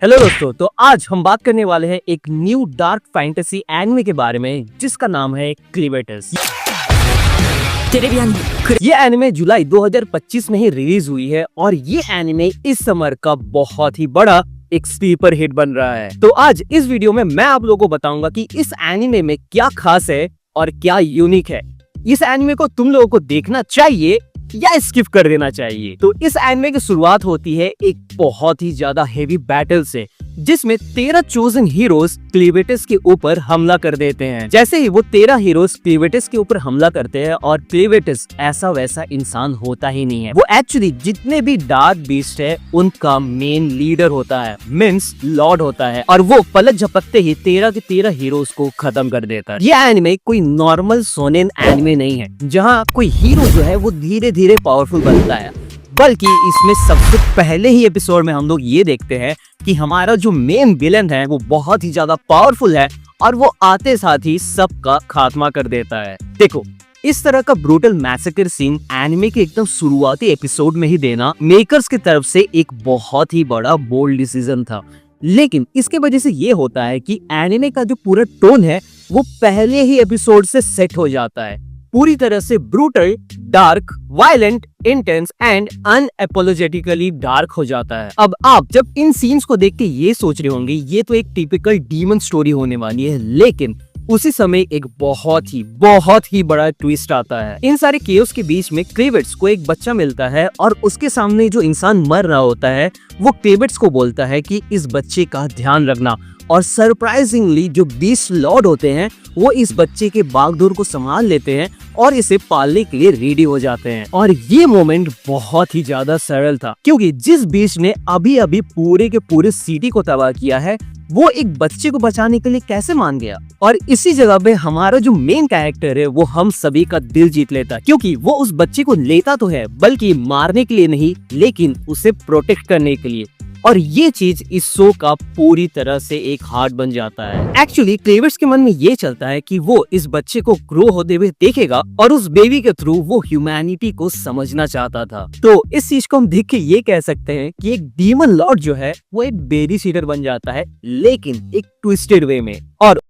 Hello दोस्तों, तो आज हम बात करने वाले हैं एक न्यू डार्क फैंटेसी एनिमे के बारे में जिसका नाम है क्लीवेटर्स। ये एनिमे जुलाई 2025 में ही रिलीज हुई है और ये एनिमे इस समर का बहुत ही बड़ा एक स्लीपर हिट बन रहा है। तो आज इस वीडियो में मैं आप लोगों को बताऊंगा कि इस एनिमे में क्या खास है और क्या यूनिक है। इस एनिमे को तुम लोगों को देखना चाहिए या स्किप कर देना चाहिए। तो इस एनिमे की शुरुआत होती है एक बहुत ही ज्यादा हेवी बैटल से, जिसमें 13 चोजन हीरोज क्लीवेटस के ऊपर हमला कर देते हैं। जैसे ही वो 13 हीरोज क्लीवेटस के ऊपर हमला करते हैं, और क्लीवेटस ऐसा वैसा इंसान होता ही नहीं है, वो एक्चुअली जितने भी डार्क बीस्ट है उनका मेन लीडर होता है, मींस लॉर्ड होता है, और वो पलक झपकते ही 13 के 13 हीरोज को खत्म कर देता है। ये एनिमे कोई नॉर्मल शोनेन एनिमे नहीं है जहाँ कोई हीरो जो है वो धीरे धीरे पावरफुल बनता है, बल्कि इसमें सबसे पहले ही एपिसोड में हम लोग ये देखते हैं कि हमारा जो मेन विलन है वो बहुत ही ज्यादा पावरफुल है और वो आते साथ ही सबका खात्मा कर देता है। देखो, इस तरह का ब्रूटल मैसेकर सीन एनिमे के एकदम शुरुआती एपिसोड में ही देना मेकर्स की तरफ से एक बहुत ही बड़ा बोल्ड डिसीजन था, लेकिन इसके वजह से ये होता है कि एनिमे का जो पूरा टोन है वो पहले ही एपिसोड से सेट हो जाता है, पूरी तरह से brutal, dark, violent, intense and unapologetically dark हो जाता है। अब आप जब इन सीन्स को देख के ये सोच रहे होंगे ये तो एक टिपिकल डीमन स्टोरी होने वाली है, लेकिन उसी समय एक बहुत ही बड़ा ट्विस्ट आता है। इन सारे केओस के बीच में क्लीवेटस को एक बच्चा मिलता है और उसके सामने जो इंसान मर रहा होता है वो क्लीवेटस को बोलता है कि इस बच्चे का ध्यान रखना, और सरप्राइजिंगली जो बीस्ट लॉर्ड होते हैं वो इस बच्चे के बागडोर को संभाल लेते हैं और इसे पालने के लिए रेडी हो जाते हैं। और ये मोमेंट बहुत ही ज्यादा सरल था, क्योंकि जिस बीस्ट ने अभी अभी पूरे के पूरे सिटी को तबाह किया है वो एक बच्चे को बचाने के लिए कैसे मान गया। और इसी जगह पे हमारा जो मेन कैरेक्टर है वो हम सभी का दिल जीत लेता, क्योंकि वो उस बच्चे को लेता तो है बल्कि मारने के लिए नहीं, लेकिन उसे प्रोटेक्ट करने के लिए। और ये चीज इस शो का पूरी तरह से एक हार्ट बन जाता है। एक्चुअली क्लीवेटस के मन में ये चलता है कि वो इस बच्चे को ग्रो होते हुए देखेगा और उस बेबी के थ्रू वो ह्यूमैनिटी को समझना चाहता था। तो इस चीज को हम देख के ये कह सकते हैं कि एक डीमन लॉर्ड जो है वो एक बेबी सीटर बन जाता है, लेकिन एक ट्विस्टेड वे में। और